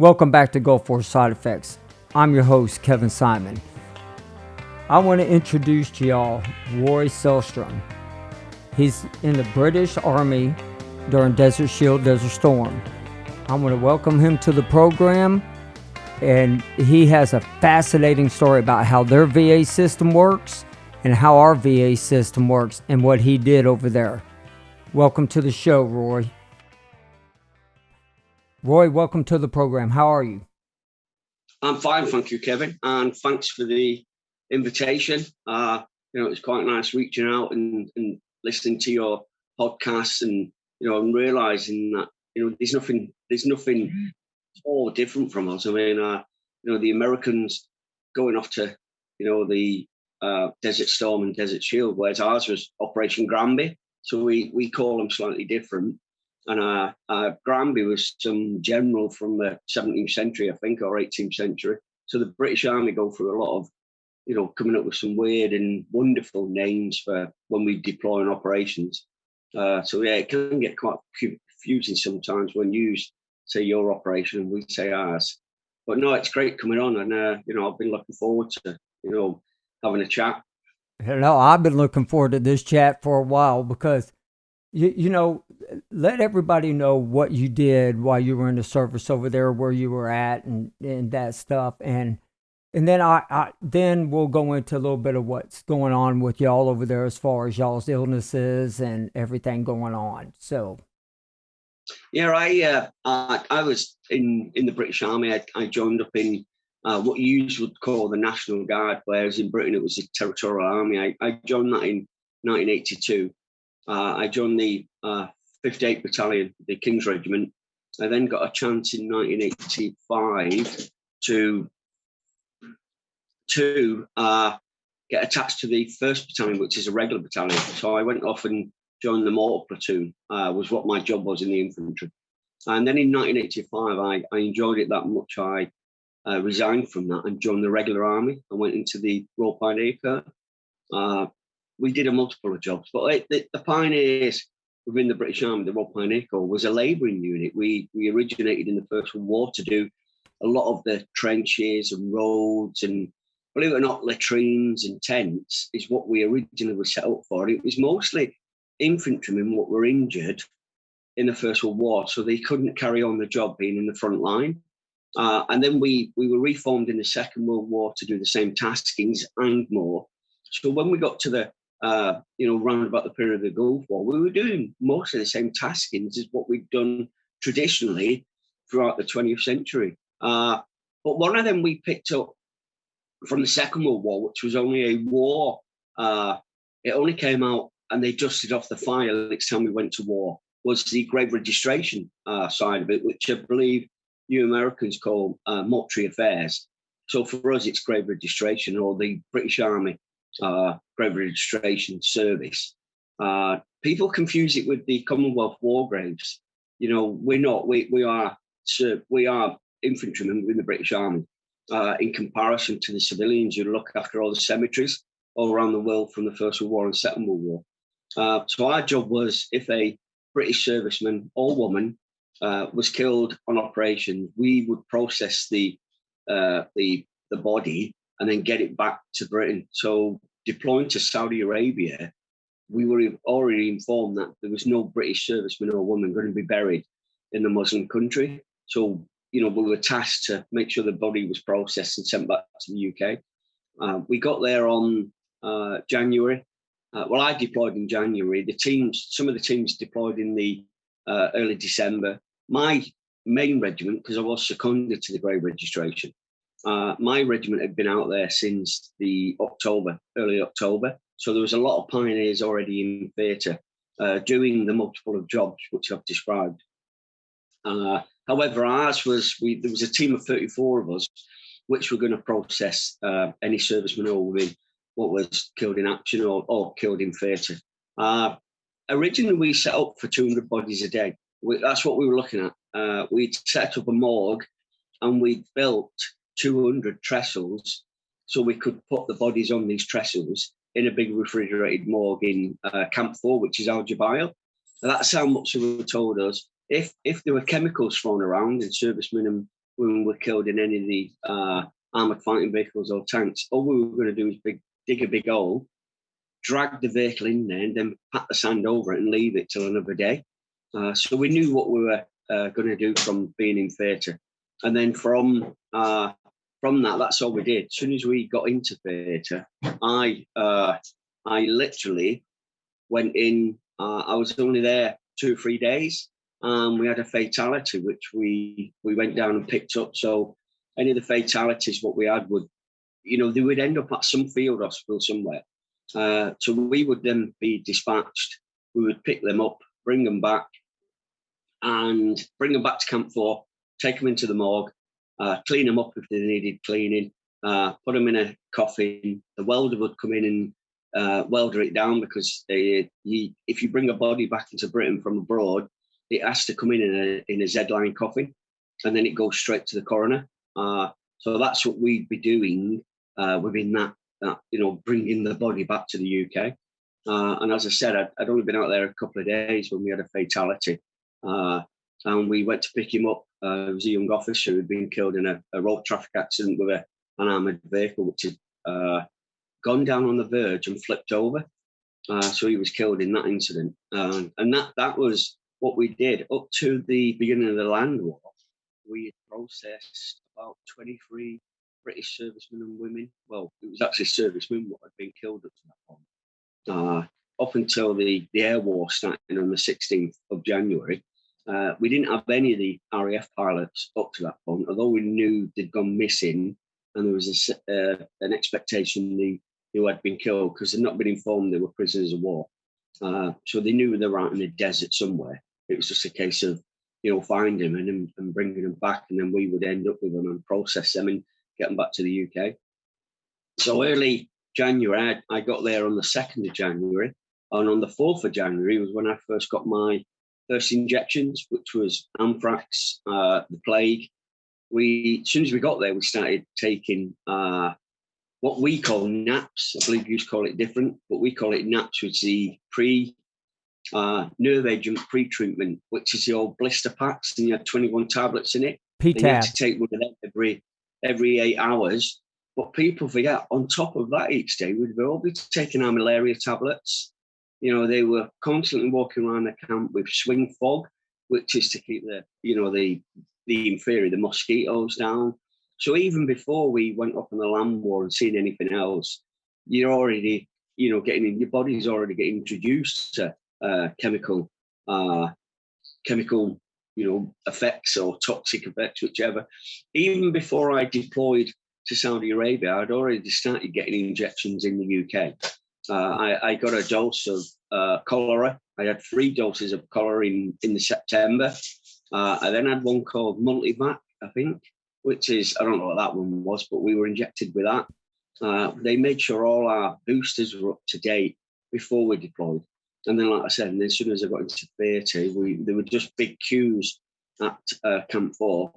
Welcome back to Gulf War Side Effects. I'm your host, Kevin Simon. I want to introduce to y'all Roy Sellstrom. He's in the British Army during Desert Shield, Desert Storm. I want to welcome him to the program, and he has a fascinating story about how their VA system works and how our VA system works and what he did over there. Welcome to the show, Roy. Roy, welcome to the program. How are you? I'm fine, thank you, Kevin, and thanks for the invitation. It's quite nice reaching out and listening to your podcast, and and realizing that there's nothing all different from us. I mean, the Americans going off to the Desert Storm and Desert Shield, whereas ours was Operation Granby, so we call them slightly different. And Granby was some general from the 17th century, I think, or 18th century. So the British Army go through a lot of, coming up with some weird and wonderful names for when we deploy in operations. It can get quite confusing sometimes when you say your operation and we say ours. But no, it's great coming on, and I've been looking forward to having a chat. No, I've been looking forward to this chat for a while because let everybody know what you did while you were in the service over there, where you were at, and that stuff, and then we'll go into a little bit of what's going on with y'all over there as far as y'all's illnesses and everything going on. So, yeah, I was in the British Army. I joined up in what you would call the National Guard, whereas in Britain it was the Territorial Army. I joined that in 1982. I joined the 58th Battalion, the King's Regiment. I then got a chance in 1985 to get attached to the 1st Battalion, which is a regular battalion. So I went off and joined the mortar platoon, was what my job was in the infantry. And then in 1985, I enjoyed it that much. I resigned from that and joined the regular army. I went into the Royal Pioneer Corps. We did a multiple of jobs, but the pioneers within the British Army, the Royal Pioneer Corps, was a labouring unit. We originated in the First World War to do a lot of the trenches and roads, and believe it or not, latrines and tents is what we originally were set up for. It was mostly infantrymen what were injured in the First World War, so they couldn't carry on the job being in the front line. And then we were reformed in the Second World War to do the same taskings and more. So when we got to the round about the period of the Gulf War, we were doing most of the same taskings as what we'd done traditionally throughout the 20th century. But one of them we picked up from the Second World War, which was only a war. It only came out and they dusted off the file next time we went to war, was the grave registration side of it, which I believe you Americans call mortuary affairs. So for us, it's grave registration, or the British Army grave registration service. People confuse it with the Commonwealth War Graves. We're not. We are infantrymen in the British Army. In comparison to the civilians who look after all the cemeteries all around the world from the First World War and Second World War. So our job was, if a British serviceman or woman was killed on operation, we would process the body and then get it back to Britain. So deploying to Saudi Arabia, we were already informed that there was no British serviceman or woman going to be buried in the Muslim country. So, we were tasked to make sure the body was processed and sent back to the UK. We got there on January. I deployed in January. Some of the teams deployed in the early December. My main regiment, because I was seconded to the grave registration, my regiment had been out there since the early October. So there was a lot of pioneers already in theatre doing the multiple of jobs which I've described. However, ours was, there was a team of 34 of us, which were going to process any serviceman or woman what was killed in action or killed in theatre. Originally, we set up for 200 bodies a day. That's what we were looking at. We'd set up a morgue and we'd built 200 trestles so we could put the bodies on these trestles in a big refrigerated morgue in Camp 4, which is Al Jabail. That's how much they were told us. If there were chemicals thrown around and servicemen and when we were killed in any of the armoured fighting vehicles or tanks. All we were going to do is dig a big hole, drag the vehicle in there, and then pat the sand over it and leave it till another day. So we knew what we were going to do from being in theatre. And then from that, that's all we did. As soon as we got into theatre, I literally went in. I was only there 2 or 3 days. We had a fatality, which we went down and picked up. So any of the fatalities, what we had would, they would end up at some field hospital somewhere. So we would then be dispatched. We would pick them up, bring them back to Camp 4, take them into the morgue, clean them up if they needed cleaning, put them in a coffin. The welder would come in and welder it down, because if you bring a body back into Britain from abroad, it has to come in a Z-line coffin, and then it goes straight to the coroner. So that's what we'd be doing within that, bringing the body back to the UK. And as I said, I'd only been out there a couple of days when we had a fatality. And we went to pick him up. It was a young officer who had been killed in a road traffic accident with an armoured vehicle, which had gone down on the verge and flipped over. So he was killed in that incident. And that was what we did. Up to the beginning of the land war, we had processed about 23 British servicemen and women. Well, it was actually servicemen what had been killed up to that point. Up until the air war started on the 16th of January, we didn't have any of the RAF pilots up to that point, although we knew they'd gone missing, and there was an expectation who had been killed, because they'd not been informed they were prisoners of war. So they knew they were out in the desert somewhere. It was just a case of, finding them and bringing them back, and then we would end up with them and process them and get them back to the UK. So early January, I got there on the 2nd of January, and on the 4th of January was when I first got my first injections, which was anthrax, the plague. As soon as we got there, we started taking what we call naps. I believe you call it different, but we call it naps, which is the nerve agent pre-treatment, which is the old blister packs, and you had 21 tablets in it. PTAB. And you had to take one of them every 8 hours. But people forget, on top of that, each day we'd all be taking our malaria tablets. They were constantly walking around the camp with swing fog, which is to keep the inferior, the mosquitoes down. So even before we went up on the land war and seen anything else, you're already, getting in, your body's already getting introduced to chemical, effects or toxic effects, whichever. Even before I deployed to Saudi Arabia, I'd already started getting injections in the UK. I got a dose of cholera. I had 3 doses of cholera in the September. I then had one called Multivac, I think, which is, I don't know what that one was, but we were injected with that. They made sure all our boosters were up to date before we deployed. And then, like I said, and as soon as I got into theatre, there were just big queues at Camp 4.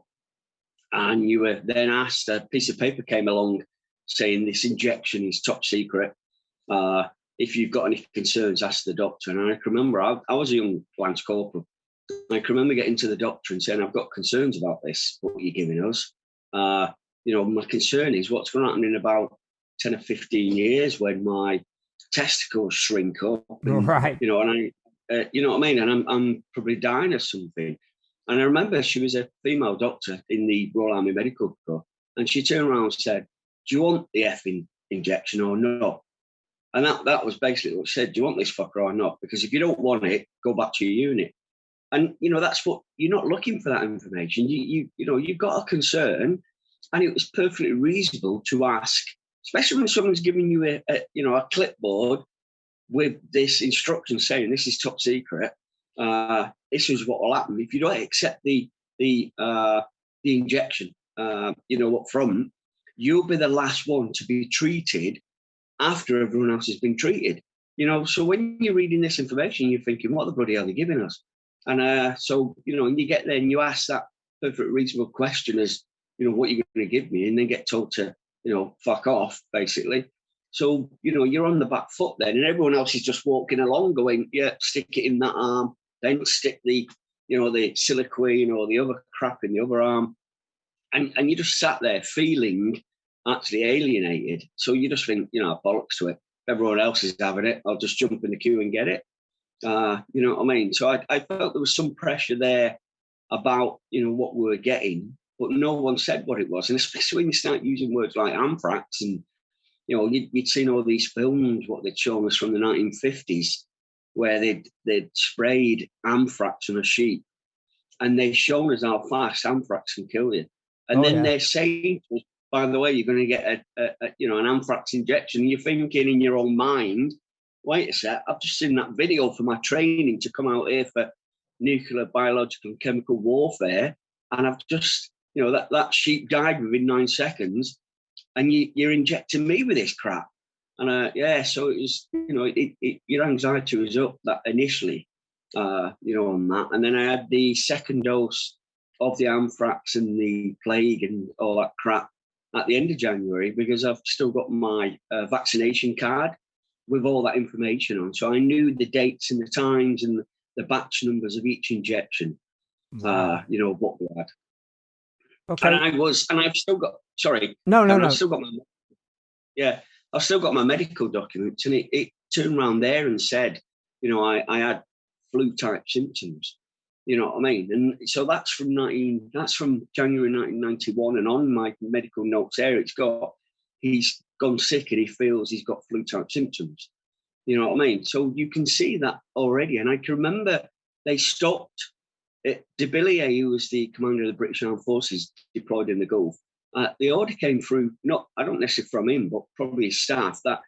And you were then asked, a piece of paper came along saying this injection is top secret. If you've got any concerns, ask the doctor. And I can remember, I was a young Lance Corporal. I can remember getting to the doctor and saying, I've got concerns about this, what you're giving us. My concern is what's going to happen in about 10 or 15 years when my testicles shrink up. And, Right. and I, you know what I mean? And I'm probably dying of something. And I remember she was a female doctor in the Royal Army Medical Corps. And she turned around and said, do you want the effing injection or not? And that was basically what she said. Do you want this fucker or not? Because if you don't want it, go back to your unit. And, that's what, you're not looking for that information. You've got a concern, and it was perfectly reasonable to ask, especially when someone's giving you a clipboard with this instruction saying this is top secret. This is what will happen if you don't accept the injection. Up front, you'll be the last one to be treated after everyone else has been treated. So when you're reading this information, you're thinking, what the bloody hell are they giving us? And and you get there and you ask that perfect reasonable question as, what you're going to give me, and then get told to, fuck off, basically. So, you're on the back foot then, and everyone else is just walking along going, yeah, stick it in that arm, then stick the, the silicone or the other crap in the other arm. and you just sat there feeling actually alienated. So you just think, bollocks to it. Everyone else is having it. I'll just jump in the queue and get it. You know what I mean? So I felt there was some pressure there about, what we were getting, but no one said what it was. And especially when you start using words like anthrax and, you'd seen all these films, what they'd shown us from the 1950s, where they'd sprayed anthrax on a sheep, and they'd shown us how fast anthrax can kill you. And then they're saying, by the way, you're going to get an anthrax injection. And you're thinking in your own mind, wait a sec, I've just seen that video for my training to come out here for nuclear, biological, and chemical warfare, and I've just, that sheep died within 9 seconds, and you're injecting me with this crap. And so it was, your anxiety was up that initially, on that. And then I had the second dose of the anthrax and the plague and all that crap at the end of January, because I've still got my vaccination card with all that information on. So I knew the dates and the times and the batch numbers of each injection, what we had. Okay. And I've still got, I've still got my medical documents, and it turned around there and said, I had flu-type symptoms. You know what I mean? And so that's from January 1991, and on my medical notes there, it's got, he's gone sick and he feels he's got flu-type symptoms. You know what I mean? So you can see that already. And I can remember they stopped de Villiers, who was the commander of the British Armed Forces deployed in the Gulf. The order came through, I don't necessarily from him, but probably his staff, that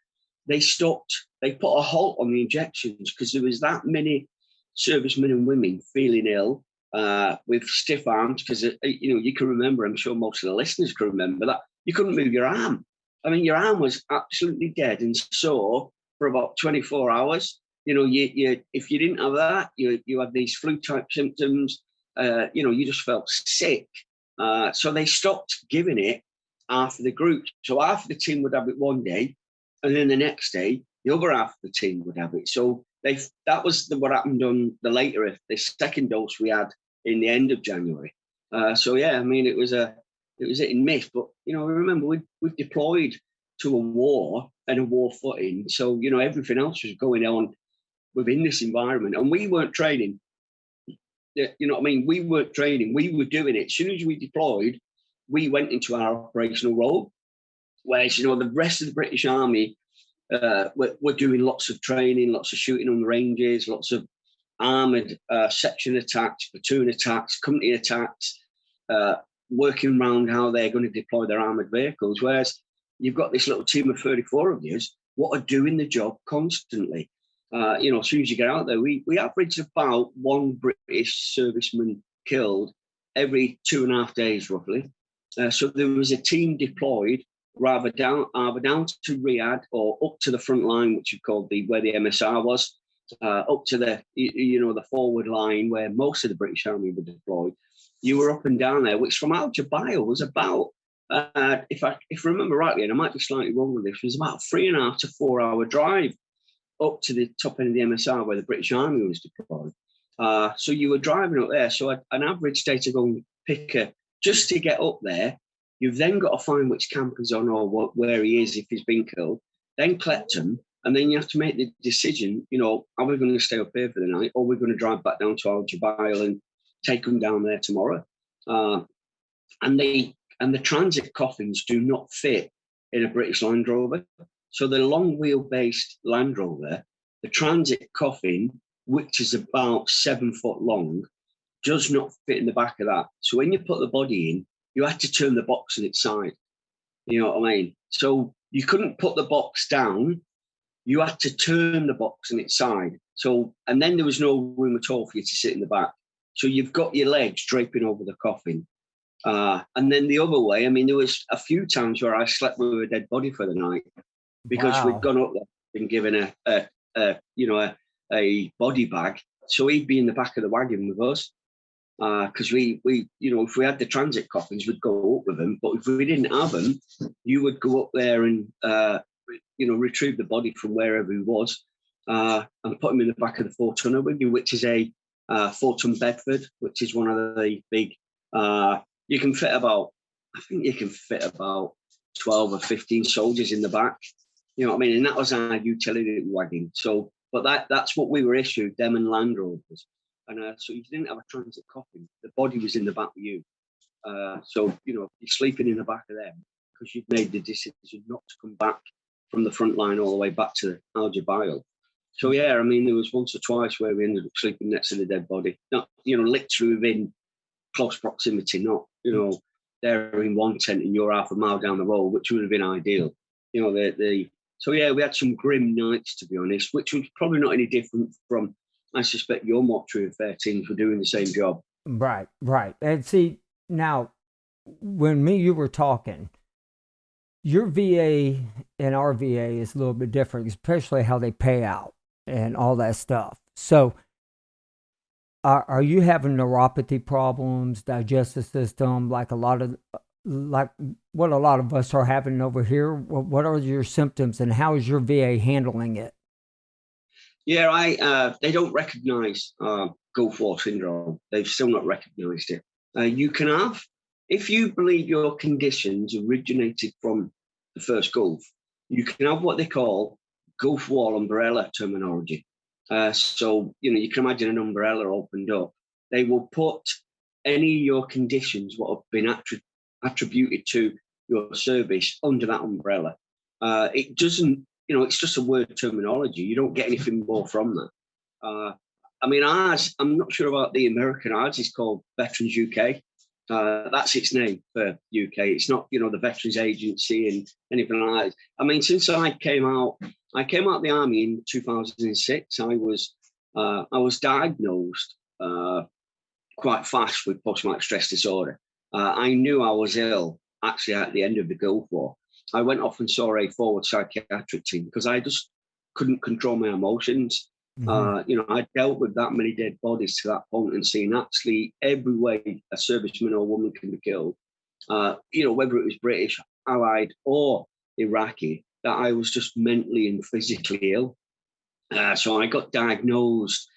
they put a halt on the injections because there was that many servicemen and women feeling ill with stiff arms, because, you can remember, I'm sure most of the listeners can remember that, you couldn't move your arm. I mean, your arm was absolutely dead and sore for about 24 hours. If you didn't have that, you had these flu-type symptoms, you just felt sick. So they stopped giving it after the group. So half of the team would have it one day, and then the next day, the other half of the team would have it. So that was what happened on the second dose we had in the end of January. It was hit and miss. But, remember, we've deployed to a war and a war footing. So, everything else was going on within this environment. And we weren't training. You know what I mean? We weren't training. We were doing it. As soon as we deployed, we went into our operational role. Whereas, the rest of the British Army were doing lots of training, lots of shooting on the ranges, lots of armoured section attacks, platoon attacks, company attacks, working around how they're going to deploy their armoured vehicles. Whereas you've got this little team of 34 of you what are doing the job constantly. As soon as you get out there, we averaged about one British serviceman killed every 2.5 days, roughly. So there was a team deployed either down to Riyadh or up to the front line, which you called where the MSR was, up to the the forward line where most of the British Army were deployed. You were up and down there, which from Al Jubail was about, if I remember rightly, and I might be slightly wrong with this, was about 3.5 to 4 hour drive up to the top end of the MSR where the British Army was deployed. So you were driving up there. So an average day to go and pick just to get up there, you've then got to find which camp he's on or where he is if he's been killed, then collect him, and then you have to make the decision, are we going to stay up here for the night, or we're going to drive back down to Al Jubail and take them down there tomorrow. And the transit coffins do not fit in a British Land Rover. So the long wheelbase Land Rover, the transit coffin, which is about 7 foot long, does not fit in the back of that. So when you put the body in, you had to turn the box on its side. You know what I mean? So you couldn't put the box down. You had to turn the box on its side. So, and then there was no room at all for you to sit in the back. So you've got your legs draping over the coffin. And then the other way, there was a few times where I slept with a dead body for the night because we'd gone up there and given a body bag. So he'd be in the back of the wagon with us. Because we if we had the transit coffins, we'd go up with them. But if we didn't have them, you would go up there and retrieve the body from wherever he was, and put him in the back of the 4-tonner with you, which is a 4-ton Bedford, which is one of the big. You can fit about I think you can fit about 12 or 15 soldiers in the back. You know what I mean? And that was our utility wagon. So, but that's what we were issued, them and Land Rovers. And so you didn't have a transit coffin. The body was in the back of you. So, you know, you're sleeping in the back of them because you've made the decision not to come back from the front line all the way back to Algebile. So, yeah, I mean, there was once or twice where we ended up sleeping next to the dead body. Not, you know, literally within close proximity, not, you know, they're in one tent and you're half a mile down the road, which would have been ideal. You know, so, yeah, we had some grim nights, to be honest, which was probably not any different from, I suspect, your mortuary affair teams were doing the same job. Right, right. And see, now, when you were talking, your VA and our VA is a little bit different, especially how they pay out and all that stuff. So, are you having neuropathy problems, digestive system, like what a lot of us are having over here? What are your symptoms, and how is your VA handling it? Yeah, they don't recognise Gulf War syndrome. They've still not recognised it. You can have, if you believe your conditions originated from the first Gulf, you can have what they call Gulf War umbrella terminology. So, you know, you can imagine an umbrella opened up. They will put any of your conditions, what have been attributed to your service, under that umbrella. It doesn't, you know, it's just a word terminology. You don't get anything more from that. I mean, ours, I'm not sure about the American, ours is called Veterans UK. That's its name for UK. It's not, you know, the Veterans Agency and anything like that. I mean, since I came out of the army in 2006. I was diagnosed quite fast with post-traumatic stress disorder. I knew I was ill actually at the end of the Gulf War. I went off and saw a forward psychiatric team because I just couldn't control my emotions. Mm-hmm. You know, I dealt with that many dead bodies to that point and seen actually every way a serviceman or woman can be killed. You know, whether it was British, Allied, or Iraqi, that I was just mentally and physically ill. So I got diagnosed.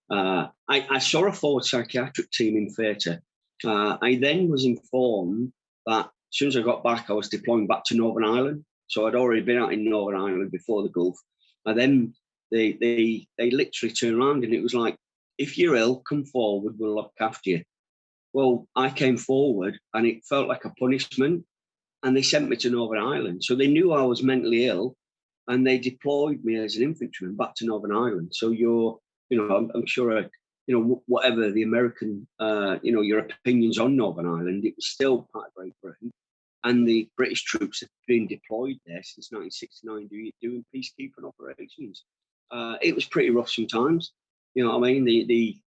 I saw a forward psychiatric team in theatre. I then was informed that as soon as I got back, I was deploying back to Northern Ireland. So I'd already been out in Northern Ireland before the Gulf. And then they literally turned around and it was like, if you're ill, come forward, we'll look after you. Well, I came forward and it felt like a punishment and they sent me to Northern Ireland. So they knew I was mentally ill and they deployed me as an infantryman back to Northern Ireland. So I'm sure, whatever the American, your opinions on Northern Ireland, it was still part of Great Britain. And the British troops have been deployed there since 1969 doing peacekeeping operations. It was pretty rough sometimes. You know what I mean? The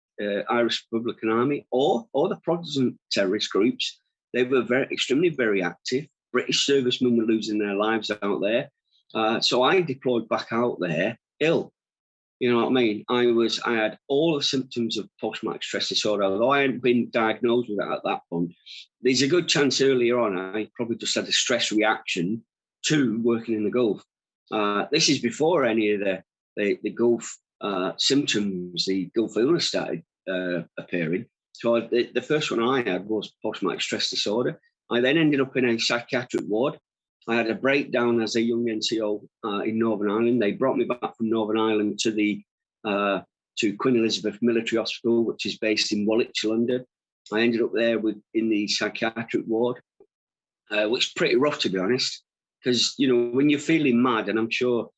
Irish Republican Army or the Protestant terrorist groups, they were extremely very active. British servicemen were losing their lives out there. So I deployed back out there ill. You know what I mean? I had all the symptoms of post-traumatic stress disorder, although I hadn't been diagnosed with that at that point. There's a good chance earlier on I probably just had a stress reaction to working in the Gulf. This is before any of the Gulf symptoms, the Gulf illness started appearing. So the first one I had was post-traumatic stress disorder. I then ended up in a psychiatric ward. I had a breakdown as a young NCO in Northern Ireland. They brought me back from Northern Ireland to Queen Elizabeth Military Hospital, which is based in Woolwich, London. I ended up there in the psychiatric ward, which is pretty rough, to be honest, because, when you're feeling mad, and I'm sure,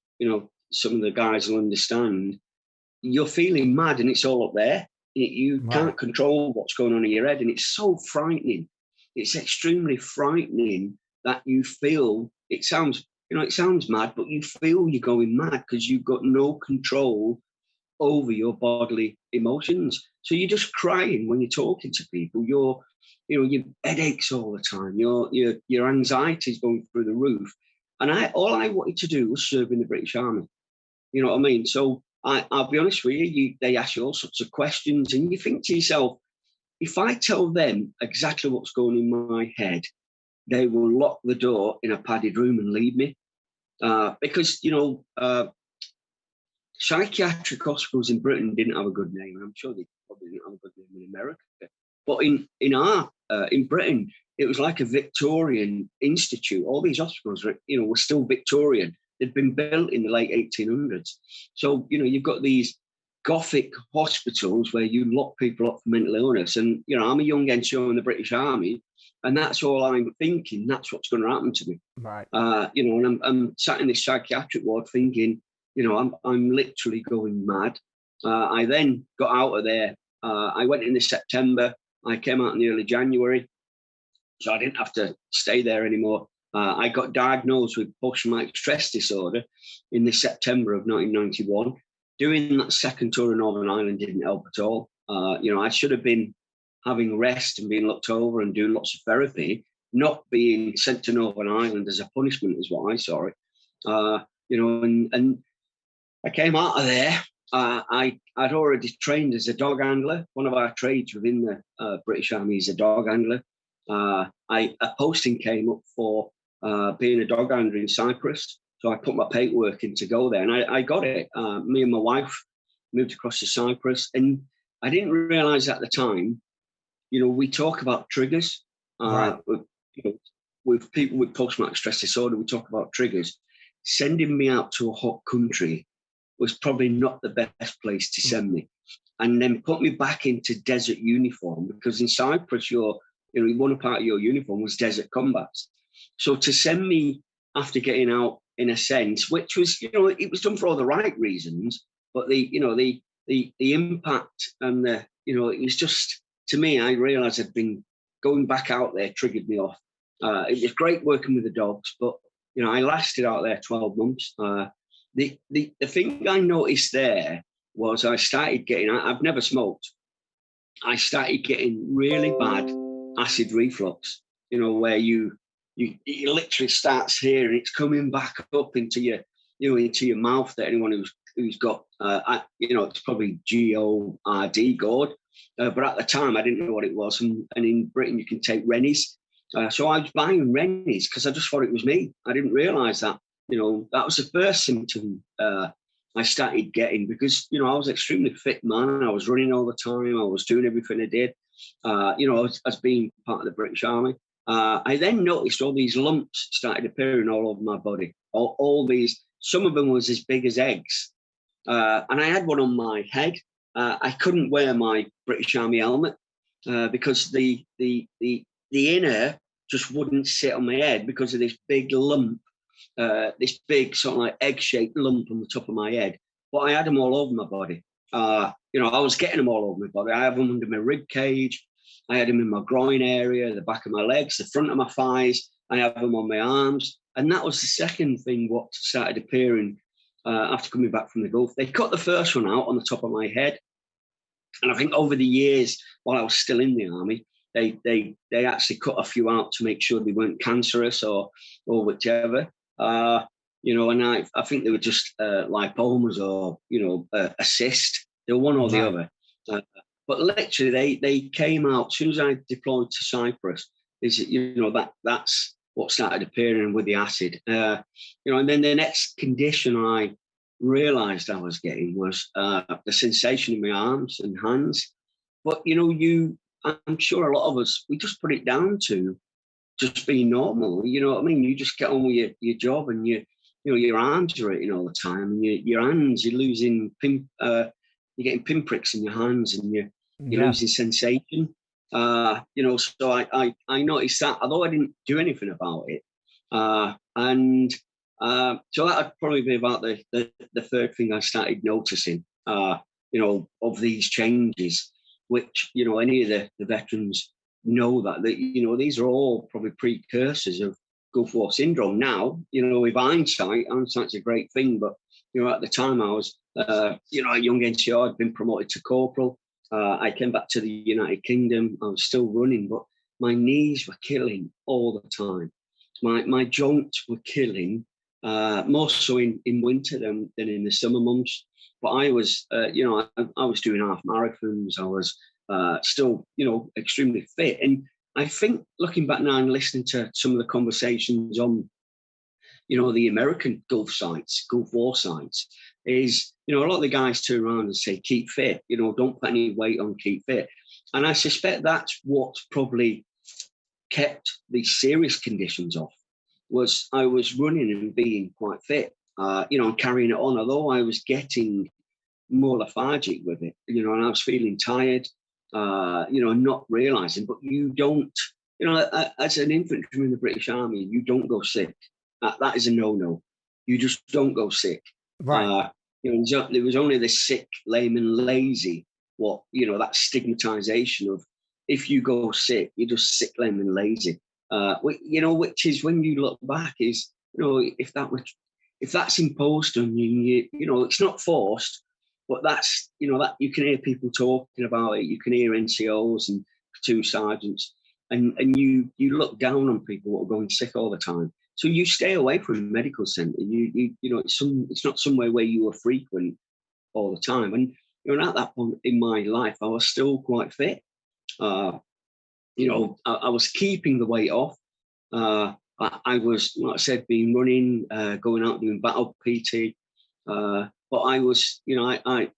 some of the guys will understand, you're feeling mad and it's all up there. You can't control what's going on in your head, and it's so frightening. It's extremely frightening that you feel, it sounds mad, but you feel you're going mad because you've got no control over your bodily emotions. So you're just crying when you're talking to people. Your headaches all the time. Your anxiety is going through the roof. And all I wanted to do was serve in the British Army. You know what I mean? So I'll be honest with you, they ask you all sorts of questions, and you think to yourself, if I tell them exactly what's going in my head, they will lock the door in a padded room and leave me. Because, psychiatric hospitals in Britain didn't have a good name. I'm sure they probably didn't have a good name in America. But in Britain, it was like a Victorian institute. All these hospitals were still Victorian. They'd been built in the late 1800s. So, you've got these Gothic hospitals where you lock people up for mental illness. And, I'm a young NCO in the British Army, and that's all I'm thinking. That's what's going to happen to me. Right. And I'm sat in this psychiatric ward thinking, I'm literally going mad. I then got out of there. I went in September. I came out in the early January, so I didn't have to stay there anymore. I got diagnosed with post-traumatic stress disorder in the September of 1991. Doing that second tour in Northern Ireland didn't help at all. I should have been having rest and being looked over and doing lots of therapy, not being sent to Northern Ireland as a punishment, is what I saw it. And I came out of there. I'd already trained as a dog handler. One of our trades within the British Army is a dog handler. A posting came up for being a dog handler in Cyprus. So I put my paperwork in to go there, and I got it. Me and my wife moved across to Cyprus, and I didn't realize at the time, we talk about triggers. Right. With people with post-traumatic stress disorder, we talk about triggers. Sending me out to a hot country was probably not the best place to send me. And then put me back into desert uniform, because in Cyprus, one part of your uniform was desert combats. So to send me after getting out, in a sense, which was, it was done for all the right reasons, but the impact and it was just, to me, I realized I'd been going back out there triggered me off. It was great working with the dogs, but, I lasted out there 12 months. The thing I noticed there was I started getting, I've never smoked. I started getting really bad acid reflux, where you literally starts here and it's coming back up into your, into your mouth. That anyone who's got, it's probably GORD, GORD. But at the time I didn't know what it was. And in Britain you can take Rennies. So I was buying Rennies because I just thought it was me. I didn't realize that, that was the first symptom I started getting, because, I was an extremely fit man. I was running all the time. I was doing everything I did, as being part of the British Army. I then noticed all these lumps started appearing all over my body. All these, some of them was as big as eggs. And I had one on my head. I couldn't wear my British Army helmet because the inner just wouldn't sit on my head because of this big lump, this big sort of like egg-shaped lump on the top of my head. But I had them all over my body. I was getting them all over my body. I have them under my rib cage. I had them in my groin area, the back of my legs, the front of my thighs. I have them on my arms. And that was the second thing what started appearing after coming back from the Gulf. They cut the first one out on the top of my head. And I think over the years, while I was still in the army, they actually cut a few out to make sure they weren't cancerous or whichever. And I think they were just lipomas or, a cyst. They were one or the other. But literally, they came out as soon as I deployed to Cyprus. That's what started appearing with the acid. And then the next condition I realised I was getting was the sensation in my arms and hands. But I'm sure a lot of us, we just put it down to just being normal. You know what I mean? You just get on with your job, and your arms are hurting all the time, and your hands, you're losing you're getting pinpricks in your hands, and you're losing sensation. So I noticed that, although I didn't do anything about it. So that would probably be about the third thing I started noticing, of these changes, which, any of the veterans know that these are all probably precursors of Gulf War syndrome. Now, with hindsight's a great thing, but, at the time I was, a young NCO, I'd been promoted to corporal. I came back to the United Kingdom. I was still running, but my knees were killing all the time. My joints were killing, more so in winter than in the summer months. But I was, I was doing half marathons. I was still, extremely fit. And I think looking back now and listening to some of the conversations on, the American Gulf War sites, is, a lot of the guys turn around and say, keep fit, don't put any weight on, keep fit. And I suspect that's what probably kept the serious conditions off, was I was running and being quite fit, and carrying it on, although I was getting more lethargic with it, and I was feeling tired, not realizing, but you don't, as an infantryman in the British Army, you don't go sick. That is a no-no. You just don't go sick. Right. There was only the sick, lame and lazy, that stigmatization of, if you go sick, you're just sick, lame and lazy. Which is, when you look back, is, if that's imposed on you, it's not forced, but that's, that you can hear people talking about it. You can hear NCOs and platoon sergeants, and you look down on people who are going sick all the time. So you stay away from a medical centre. It's not somewhere where you are frequent all the time. And at that point in my life, I was still quite fit. I was keeping the weight off. I was, like I said, been running, going out doing battle PT. But I was, I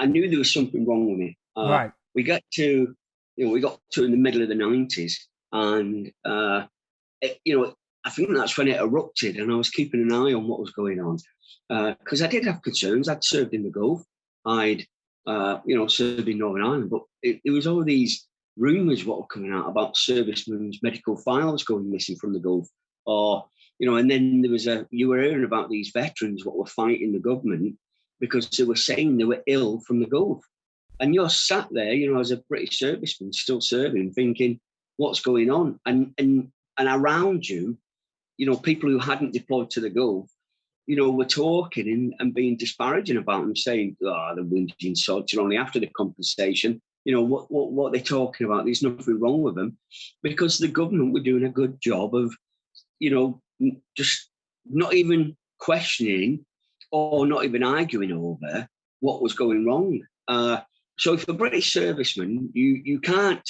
knew there was something wrong with me. Right. We got to in the middle of the 90s, and I think that's when it erupted, and I was keeping an eye on what was going on, because I did have concerns. I'd served in the Gulf. I'd served in Northern Ireland, but it was all these rumours what were coming out about servicemen's medical files going missing from the Gulf, or and then there was you were hearing about these veterans what were fighting the government because they were saying they were ill from the Gulf, and you're sat there, as a British serviceman still serving, thinking, what's going on? And around you, people who hadn't deployed to the Gulf, were talking and being disparaging about them, saying, "Oh, the whinging sods, you're only after the compensation." What they're talking about? There's nothing wrong with them, because the government were doing a good job of, just not even questioning or not even arguing over what was going wrong. So if a British serviceman, you can't,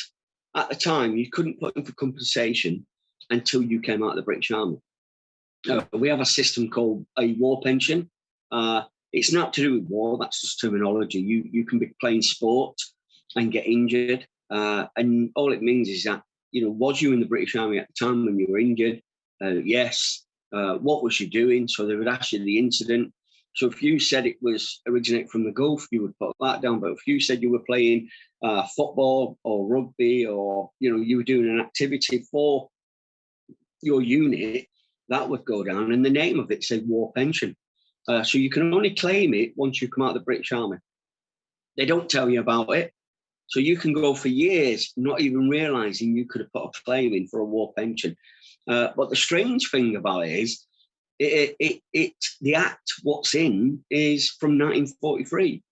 at the time, you couldn't put in for compensation until you came out of the British Army. We have a system called a war pension. It's not to do with war, that's just terminology. You can be playing sport and get injured. And all it means is that, was you in the British Army at the time when you were injured? Yes. What was you doing? So they would ask you the incident. So if you said it was originated from the Gulf, you would put that down. But if you said you were playing football or rugby, or, you were doing an activity for your unit, that would go down. And the name of it said war pension. So you can only claim it once you come out of the British Army. They don't tell you about it. So you can go for years not even realising you could have put a claim in for a war pension. But the strange thing about it is, the Act, what's in, is from 1943.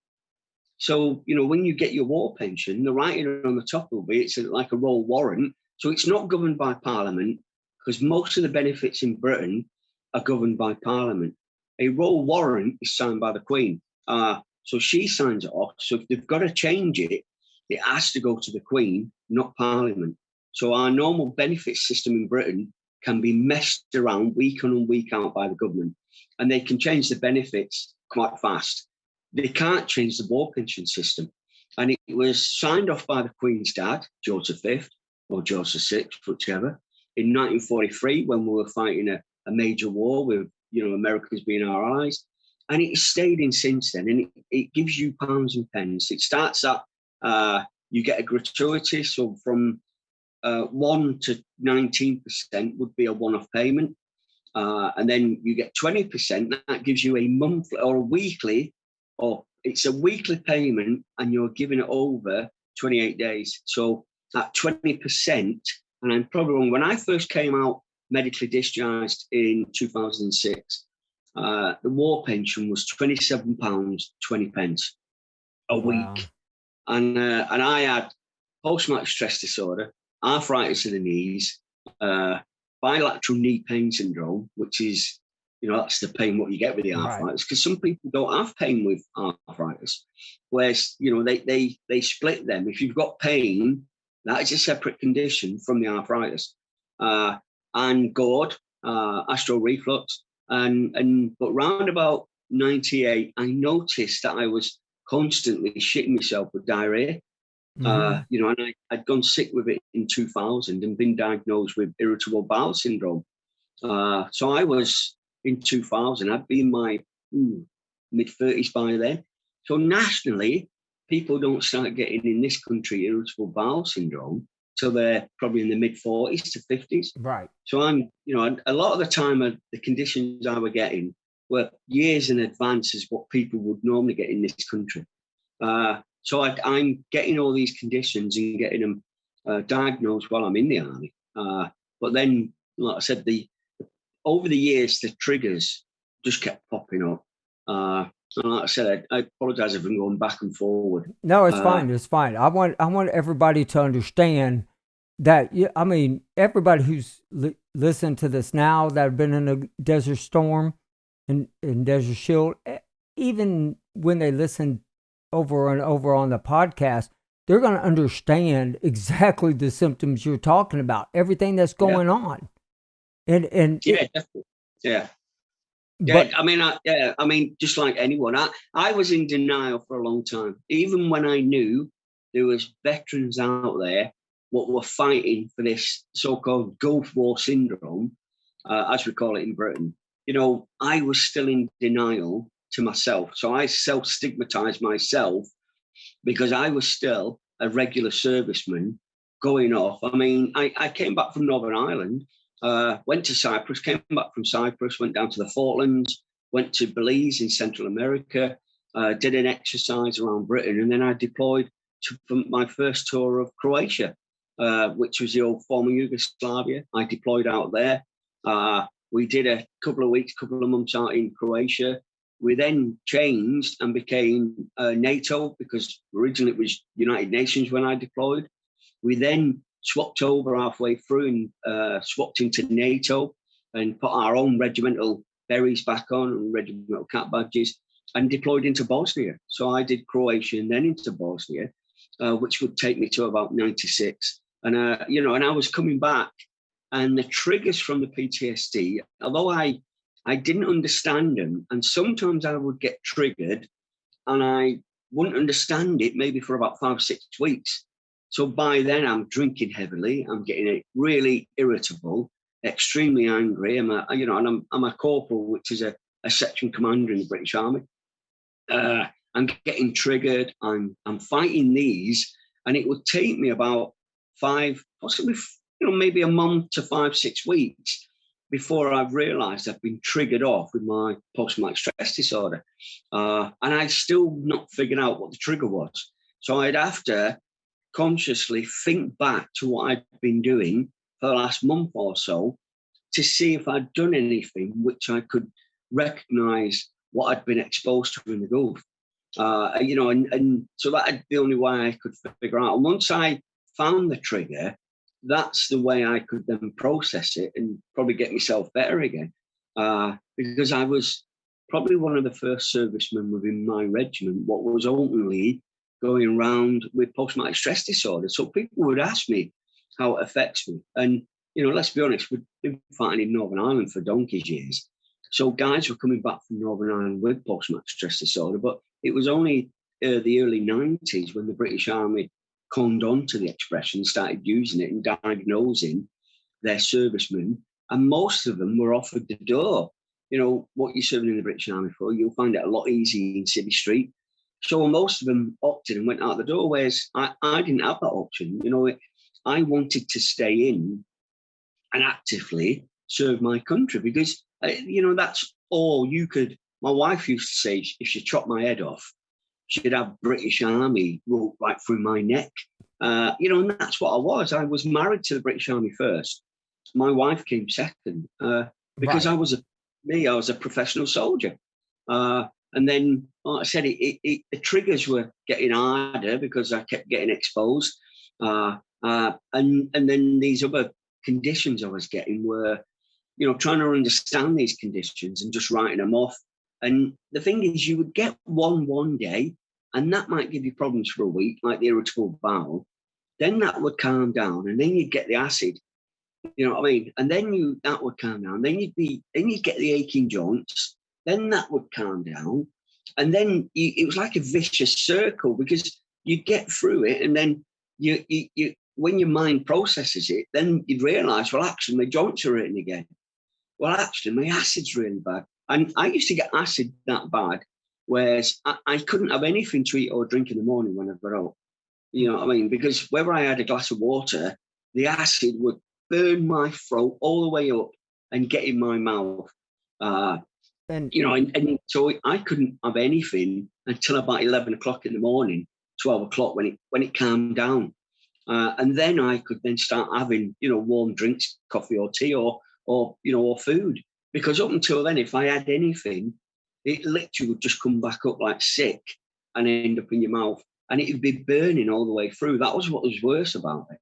So, when you get your war pension, the writing on the top of it, it's like a roll warrant. So it's not governed by Parliament, because most of the benefits in Britain are governed by Parliament. A roll warrant is signed by the Queen. So she signs it off. So if they've got to change it, it has to go to the Queen, not Parliament. So our normal benefit system in Britain can be messed around week on and week out by the government, and they can change the benefits quite fast. They can't change the war pension system. And it was signed off by the Queen's dad, George V, or George VI, whichever, in 1943, when we were fighting a major war with, Americans being our allies. And it stayed in since then. And it gives you pounds and pence. It starts at, you get a gratuity. So from 1 to 19% would be a one-off payment. And then you get 20%. That gives you a monthly or a weekly, or it's a weekly payment, and you're giving it over 28 days. So at 20%, and I'm probably wrong, when I first came out medically discharged in 2006, the war pension was £27.20 a week. And I had post-traumatic stress disorder, arthritis in the knees, bilateral knee pain syndrome, which is, that's the pain what you get with the arthritis, because some people don't have pain with arthritis, whereas, they split them. If you've got pain, that is a separate condition from the arthritis. And GORD, astral reflux, but round about 98, I noticed that I was constantly shitting myself with diarrhea. Mm-hmm. And I'd gone sick with it in 2000 and been diagnosed with irritable bowel syndrome. So I was in 2000, I'd be in my mid 30s by then. So nationally, people don't start getting in this country irritable bowel syndrome till they're probably in the mid 40s to 50s. Right. So a lot of the time, the conditions I were getting were years in advance as what people would normally get in this country. So I'm getting all these conditions and getting them diagnosed while I'm in the army. But then, like I said, over the years, the triggers just kept popping up. And like I said, I apologize if I'm going back and forward. No, it's fine. It's fine. I want everybody to understand that. I mean, everybody who's listened to this now that have been in a Desert Storm and Desert Shield, even when they listen over and over on the podcast, they're going to understand exactly the symptoms you're talking about, everything that's going on. And Definitely. Yeah. But I mean, just like anyone, I was in denial for a long time, even when I knew there was veterans out there what were fighting for this so-called Gulf War syndrome, as we call it in Britain. I was still in denial to myself, so I self-stigmatized myself because I was still a regular serviceman going off. I mean, I came back from Northern Ireland. Went to Cyprus, came back from Cyprus, went down to the Falklands, went to Belize in Central America, did an exercise around Britain, and then I deployed for my first tour of Croatia, which was the old former Yugoslavia. I deployed out there. We did a couple of months out in Croatia. We then changed and became NATO, because originally it was United Nations when I deployed. We then swapped over halfway through and swapped into NATO and put our own regimental berries back on and regimental cap badges and deployed into Bosnia. So I did Croatia and then into Bosnia, which would take me to about 96. And, and I was coming back, and the triggers from the PTSD, although I didn't understand them, and sometimes I would get triggered and I wouldn't understand it maybe for about 5 or 6 weeks. So by then I'm drinking heavily. I'm getting really irritable, extremely angry. I'm a corporal, which is a section commander in the British Army. I'm getting triggered. I'm fighting these, and it would take me about 5, possibly, maybe a month to 5, 6 weeks before I realised I've been triggered off with my post-traumatic stress disorder, and I still not figured out what the trigger was. So I'd have to consciously think back to what I'd been doing for the last month or so to see if I'd done anything which I could recognise what I'd been exposed to in the Gulf. And so that'd be the only way I could figure out. And once I found the trigger, that's the way I could then process it and probably get myself better again. Because I was probably one of the first servicemen within my regiment what was openly going around with post-traumatic stress disorder. So people would ask me how it affects me. And, let's be honest, we've been fighting in Northern Ireland for donkey's years. So guys were coming back from Northern Ireland with post-traumatic stress disorder, but it was only the early 90s when the British Army conned on to the expression, started using it and diagnosing their servicemen. And most of them were offered the door. What you're serving in the British Army for, you'll find it a lot easier in City Street. So most of them opted and went out the door, whereas I didn't have that option. I wanted to stay in and actively serve my country because, that's all you could. My wife used to say if she chopped my head off, she'd have British Army rope right through my neck. And that's what I was. I was married to the British Army first. My wife came second because I was a professional soldier. And then, like I said, the triggers were getting harder because I kept getting exposed. And then these other conditions I was getting were, trying to understand these conditions and just writing them off. And the thing is, you would get one day, and that might give you problems for a week, like the irritable bowel. Then that would calm down, and then you'd get the acid. You know what I mean? And then that would calm down. Then you'd get the aching joints. Then that would calm down. And then it was like a vicious circle because you get through it, and then you when your mind processes it, then you realise, well, actually, my joints are hurting again. Well, actually, my acid's really bad. And I used to get acid that bad, whereas I couldn't have anything to eat or drink in the morning when I got out. You know what I mean? Because whether I had a glass of water, the acid would burn my throat all the way up and get in my mouth. And And so I couldn't have anything until about 11 o'clock in the morning, 12 o'clock when it calmed down. And then I could then start having, warm drinks, coffee or tea or food. Because up until then, if I had anything, it literally would just come back up like sick and end up in your mouth. And it would be burning all the way through. That was what was worse about it.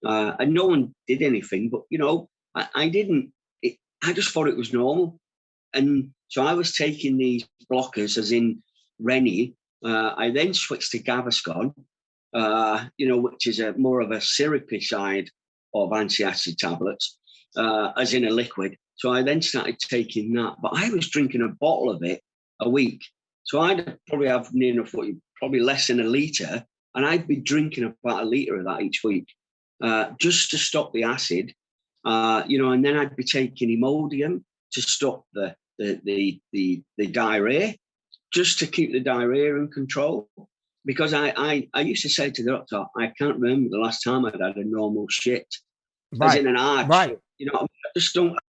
And no one did anything, but, I didn't. I just thought it was normal. And so I was taking these blockers, as in Rennie. I then switched to Gaviscon, which is more of a syrupy side of anti-acid tablets, as in a liquid. So I then started taking that, but I was drinking a bottle of it a week. So I'd probably have near enough, probably less than a litre, and I'd be drinking about a litre of that each week, just to stop the acid, and then I'd be taking Imodium to stop the diarrhea, just to keep the diarrhea in control. Because I used to say to the doctor, I can't remember the last time I'd had a normal shit, as in an arch. Right.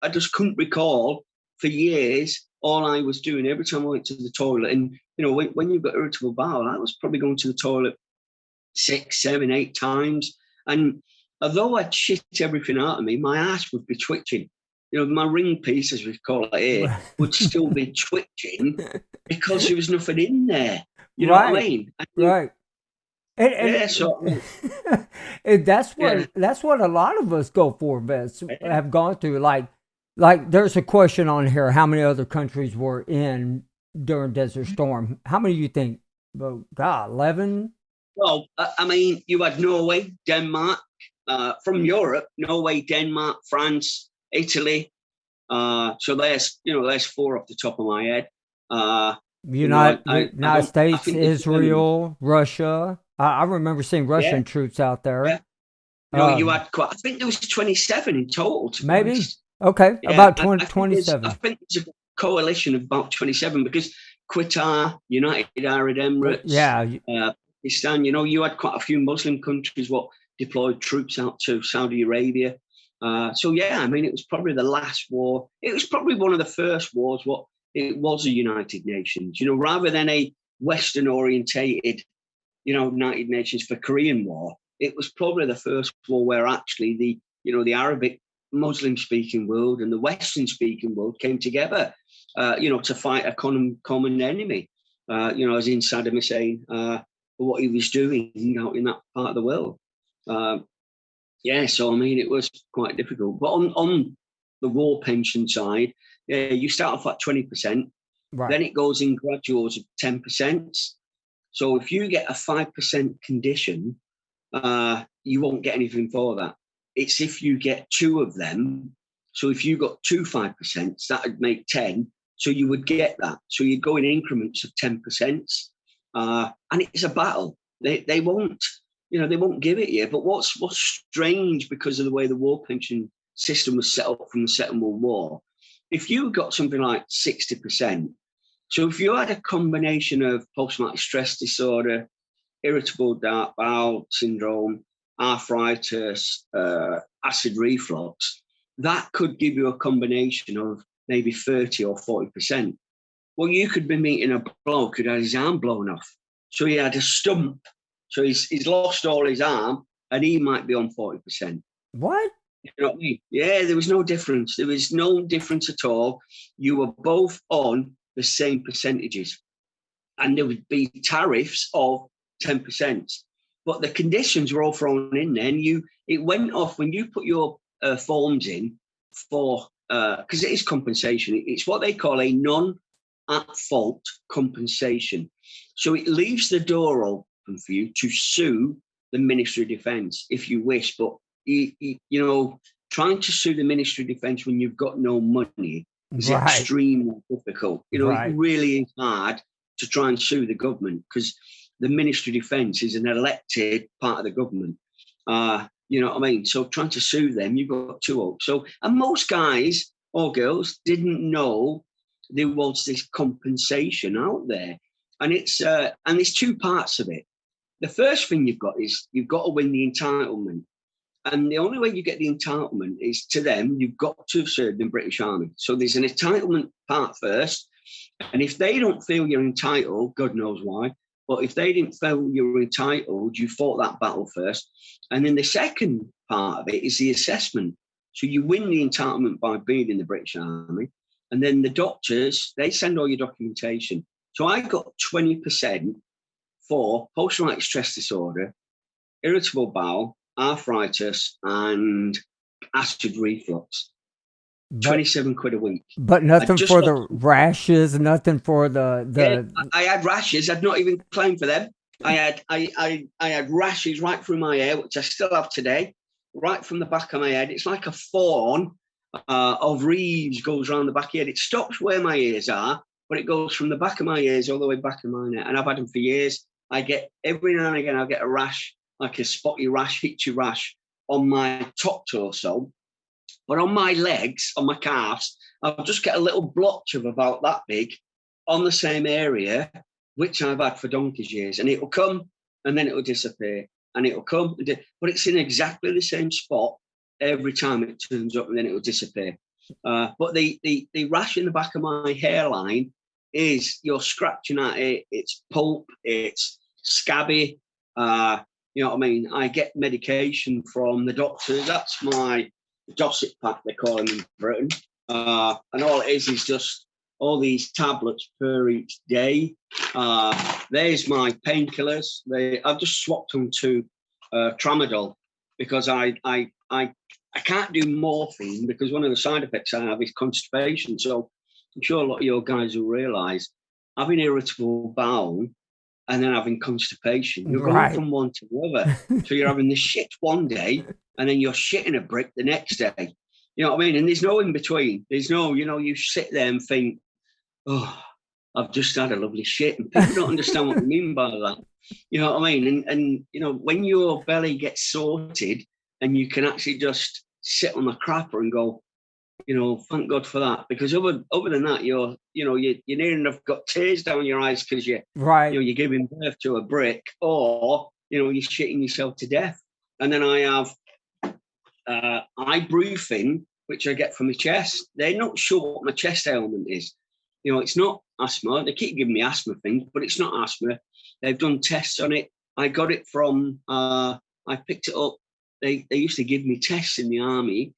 I just couldn't recall for years. All I was doing every time I went to the toilet, and when you've got irritable bowel, I was probably going to the toilet 6, 7, 8 times. And although I'd shit everything out of me, my ass would be twitching. My ring piece, as we call it here, would still be twitching because there was nothing in there. You know what I mean? Right. And so and that's what a lot of us go for, vets have gone through. Like there's a question on here: how many other countries were in during Desert Storm? How many do you think? Well, God, 11. Well, I mean, you had Norway, Denmark, from Europe: Norway, Denmark, France, Italy. So there's 4 off the top of my head. United States, Israel, Russia. I remember seeing Russian troops out there. Yeah. No, you had quite. I think there was 27 in total. Maybe. Okay, about 27. I think there's a coalition of about 27 because Qatar, United Arab Emirates, Pakistan. You had quite a few Muslim countries what deployed troops out to Saudi Arabia. So I mean, it was probably the last war. It was probably one of the first wars. It was a United Nations, rather than a Western orientated, United Nations for Korean War. It was probably the first war where actually the Arabic Muslim speaking world and the Western speaking world came together, to fight a common enemy, as in Saddam Hussein, for what he was doing out in that part of the world. So I mean, it was quite difficult. But on the war pension side, you start off at 20%, then it goes in graduals of 10%. So if you get a 5% condition, you won't get anything for that. It's if you get 2 of them. So if you got 2 5%, that would make 10. So you would get that. So you'd go in increments of 10%. And it's a battle. They won't. They won't give it you. But what's strange, because of the way the war pension system was set up from the Second World War, if you got something like 60%, so if you had a combination of post-traumatic stress disorder, irritable bowel syndrome, arthritis, acid reflux, that could give you a combination of maybe 30 or 40%. Well, you could be meeting a bloke who had his arm blown off. So he had a stump. So he's lost all his arm, and he might be on 40%. What? You know what I mean? Yeah, there was no difference. There was no difference at all. You were both on the same percentages. And there would be tariffs of 10%. But the conditions were all thrown in there. And it went off when you put your forms in for, because it is compensation. It's what they call a non-at-fault compensation. So it leaves the door open for you to sue the Ministry of Defence if you wish. But, trying to sue the Ministry of Defence when you've got no money is extremely difficult. It really is hard to try and sue the government, because the Ministry of Defence is an elected part of the government. You know what I mean? So trying to sue them, you've got two hopes. So, and most guys or girls didn't know there was this compensation out there. And and there's two parts of it. The first thing you've got is you've got to win the entitlement. And the only way you get the entitlement is to them, you've got to have served in the British Army. So there's an entitlement part first. And if they don't feel you're entitled, God knows why, but if they didn't feel you were entitled, you fought that battle first. And then the second part of it is the assessment. So you win the entitlement by being in the British Army. And then the doctors, they send all your documentation. So I got 20% for post-traumatic stress disorder, irritable bowel, arthritis, and acid reflux. 27 quid a week. But nothing for the rashes, nothing for the Yeah, I had rashes. I'd not even claimed for them. I had rashes right through my hair, which I still have today, right from the back of my head. It's like a fawn of reeds goes around the back of my head. It stops where my ears are, but it goes from the back of my ears all the way back of my neck. And I've had them for years. I get, every now and again, I'll get a rash, like a spotty rash, itchy rash on my top torso. But on my legs, on my calves, I'll just get a little blotch of about that big on the same area, which I've had for donkey's years. And it'll come and then it'll disappear. And it'll come, but it's in exactly the same spot every time it turns up, and then it'll disappear. But the rash in the back of my hairline is, you're scratching at it, it's pulp, it's scabby. You know what I mean? I get medication from the doctors. That's my Dossett pack, they call them in Britain. And all it is just all these tablets per each day. There's my painkillers. I've just swapped them to tramadol because I can't do morphine because one of the side effects I have is constipation. So I'm sure a lot of your guys will realise having irritable bowel and then having constipation, you're going from one to the other. So you're having the shit one day and then you're shitting a brick the next day. You know what I mean? And there's no in between. There's no, you know, you sit there and think, oh, I've just had a lovely shit. And people don't understand what I mean by that. You know what I mean? And you know, when your belly gets sorted and you can actually just sit on the crapper and go, you know, thank God for that. Because other than that, you're near enough got tears down your eyes because you're giving birth to a brick, or you know, you're shitting yourself to death. And then I have ibuprofen, which I get from my chest. They're not sure what my chest ailment is. You know, it's not asthma. They keep giving me asthma things, but it's not asthma. They've done tests on it. I got it from. I picked it up. They used to give me tests in the army.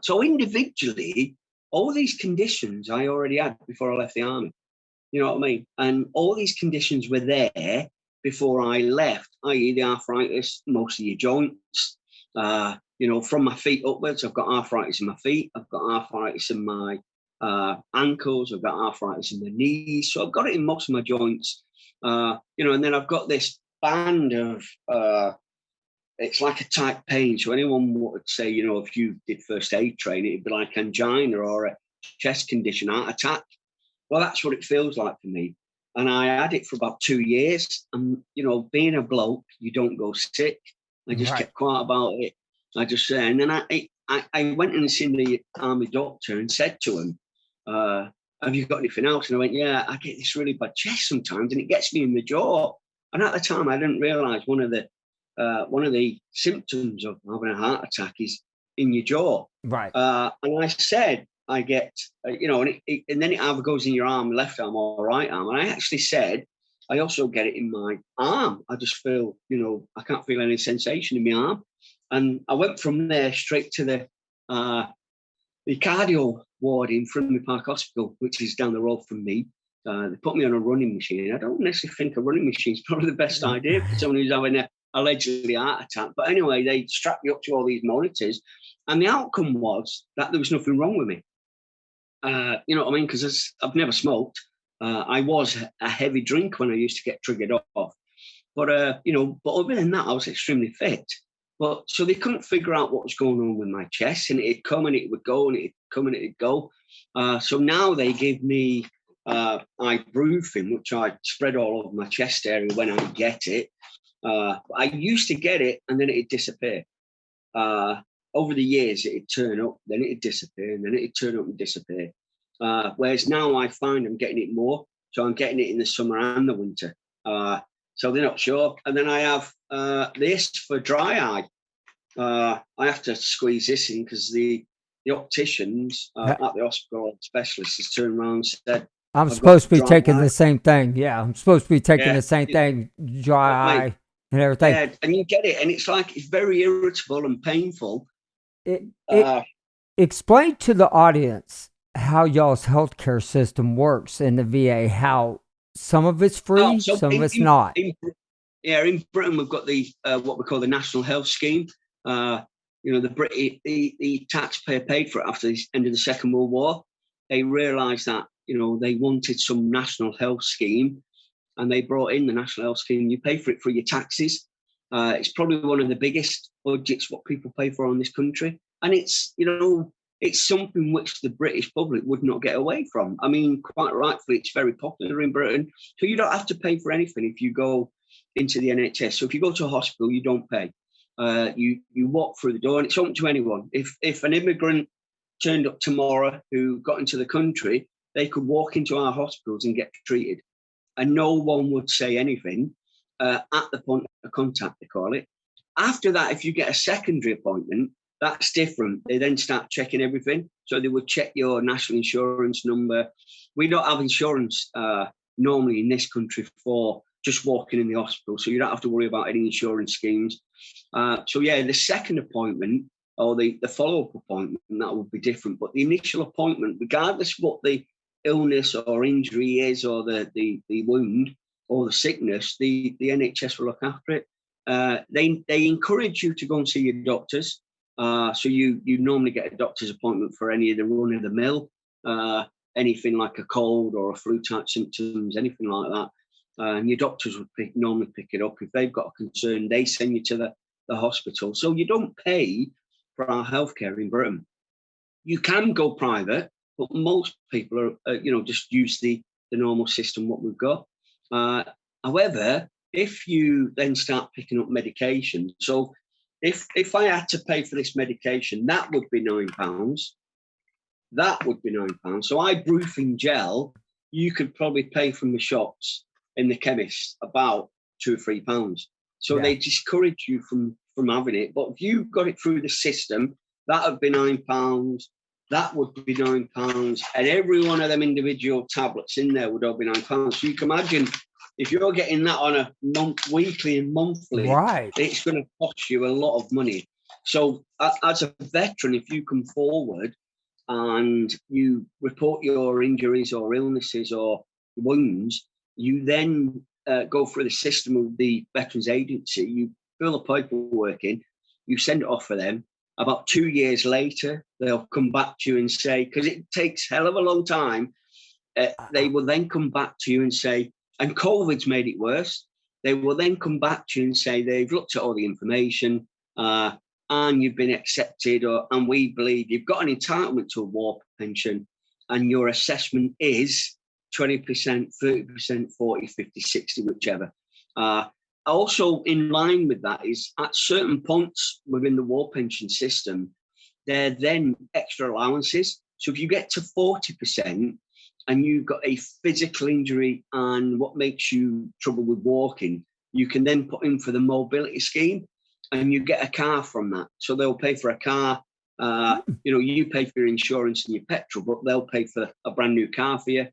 So individually, all these conditions I already had before I left the army. You know what I mean? And all these conditions were there before I left, i.e. the arthritis, most of your joints. You know, from my feet upwards, I've got arthritis in my feet. I've got arthritis in my ankles. I've got arthritis in my knees. So I've got it in most of my joints. You know, and then I've got this band of... it's like a type pain. So anyone would say, you know, if you did first aid training, it'd be like angina or a chest condition, heart attack. Well, that's what it feels like for me. And I had it for about 2 years. And, you know, being a bloke, you don't go sick. I just kept quiet about it. I just say, and then I went and seen the army doctor and said to him, have you got anything else? And I went, yeah, I get this really bad chest sometimes and it gets me in the jaw. And at the time, I didn't realise one of the symptoms of having a heart attack is in your jaw. Right. And I said, I get, you know, and then it either goes in your arm, left arm or right arm. And I actually said, I also get it in my arm. I just feel, you know, I can't feel any sensation in my arm. And I went from there straight to the cardio ward in Frimley Park Hospital, which is down the road from me. They put me on a running machine. I don't necessarily think a running machine is probably the best idea for someone who's having a allegedly heart attack. But anyway, they strapped me up to all these monitors. And the outcome was that there was nothing wrong with me. You know what I mean? Because I've never smoked. I was a heavy drink when I used to get triggered off. But, you know, but other than that, I was extremely fit. But so they couldn't figure out what was going on with my chest, and it'd come and it would go, and it'd come and it'd go. So now they give me ibuprofen, which I spread all over my chest area when I get it. I used to get it and then it'd disappear. Over the years, it'd turn up, then it'd disappear, and then it'd turn up and disappear. Whereas now I find I'm getting it more. So I'm getting it in the summer and the winter. So they're not sure. And then I have this for dry eye. I have to squeeze this in because the opticians at the hospital specialist has turned around and said, I'm supposed to be taking the same thing. Yeah, I'm supposed to be taking the same thing, dry eye and everything. Yeah, and you get it, and it's like it's very irritable and painful. Explain to the audience how y'all's healthcare system works in the VA. How some of it's free, some of it's not. In Britain we've got the what we call the National Health Scheme. The taxpayer paid for it after the end of the Second World War. They realised that they wanted some national health scheme, and they brought in the National Health Scheme. You pay for it through your taxes. It's probably one of the biggest budgets what people pay for in this country, and it's something which the British public would not get away from. I mean, quite rightfully, it's very popular in Britain, so you don't have to pay for anything if you go into the NHS. So if you go to a hospital, you don't pay. You walk through the door, and it's open to anyone. If an immigrant turned up tomorrow who got into the country, they could walk into our hospitals and get treated, and no one would say anything at the point of contact, they call it. After that, if you get a secondary appointment, that's different. They then start checking everything. So they would check your national insurance number. We don't have insurance normally in this country for just walking in the hospital, so you don't have to worry about any insurance schemes. The second appointment or the follow-up appointment, that would be different. But the initial appointment, regardless of what the illness or injury is, or the wound or the sickness, the NHS will look after it. They encourage you to go and see your doctors. So you normally get a doctor's appointment for any of the run-of-the-mill, anything like a cold or a flu-type symptoms, anything like that. And your doctors would normally pick it up. If they've got a concern, they send you to the hospital. So you don't pay for our healthcare in Britain. You can go private, but most people are, just use the normal system what we've got. However, if you then start picking up medication, so if I had to pay for this medication, that would be £9. That would be £9. So ibuprofen gel, you could probably pay from the shops in the chemist about £2 or £3. So they discourage you from having it. But if you got it through the system, that would be £9. That would be £9. And every one of them individual tablets in there would all be £9. So you can imagine if you're getting that on a weekly and monthly, it's going to cost you a lot of money. So as a veteran, if you come forward and you report your injuries or illnesses or wounds, you then go through the system of the Veterans Agency. You fill the paperwork in, you send it off for them. About 2 years later, they'll come back to you and say, because it takes hell of a long time, they will then come back to you and say, and COVID's made it worse, they will then come back to you and say they've looked at all the information and you've been accepted, and we believe you've got an entitlement to a war pension, and your assessment is 20%, 30%, 40, 50, 60, whichever. Also, in line with that is at certain points within the war pension system, there are then extra allowances. So if you get to 40% and you've got a physical injury and what makes you trouble with walking, you can then put in for the mobility scheme and you get a car from that. So they'll pay for a car. You pay for your insurance and your petrol, but they'll pay for a brand new car for you.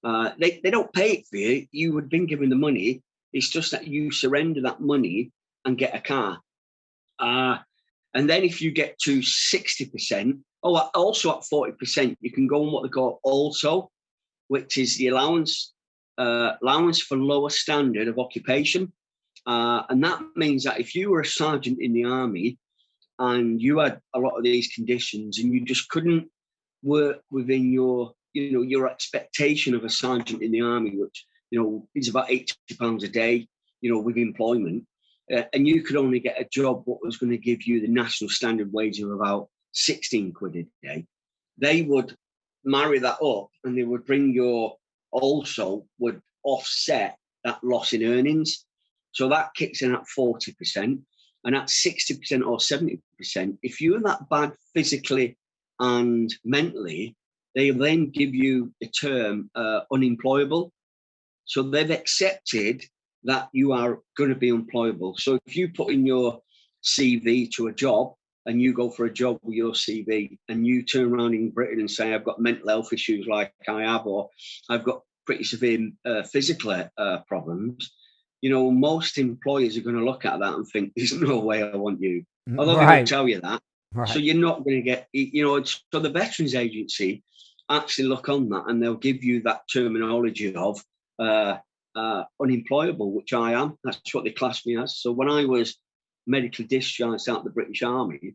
They don't pay it for you. You would have been given the money. It's just that you surrender that money and get a car. And then if you get to 60%, also at 40%, you can go on what they call also, which is the allowance for lower standard of occupation. And that means that if you were a sergeant in the army and you had a lot of these conditions and you just couldn't work within your expectation of a sergeant in the army, which, is about £80 a day, with employment, and you could only get a job what was going to give you the national standard wage of about 16 quid a day, they would marry that up and they would bring your also would offset that loss in earnings. So that kicks in at 40%, and at 60% or 70%, if you're that bad physically and mentally, they then give you the term unemployable. So they've accepted that you are going to be employable. So if you put in your CV to a job and you go for a job with your CV and you turn around in Britain and say, I've got mental health issues like I have, or I've got pretty severe physical problems, most employers are going to look at that and think, there's no way I want you. Although they won't tell you that. Right. So you're not going to get, so the Veterans Agency actually look on that and they'll give you that terminology of unemployable, which I am. That's what they class me as. So when I was medically discharged out of the British Army,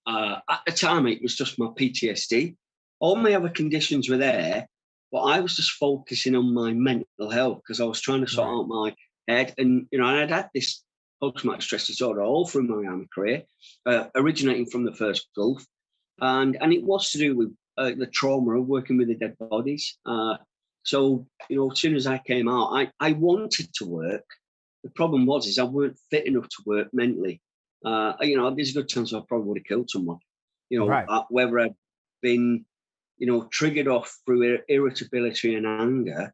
at the time it was just my PTSD. All my other conditions were there, but I was just focusing on my mental health because I was trying to sort out my head. And, I'd had this post-traumatic stress disorder all through my army career, originating from the first Gulf. And it was to do with the trauma of working with the dead bodies. So, as soon as I came out, I wanted to work. The problem was I weren't fit enough to work mentally. There's a good chance I probably would have killed someone. Whether I'd been, triggered off through irritability and anger,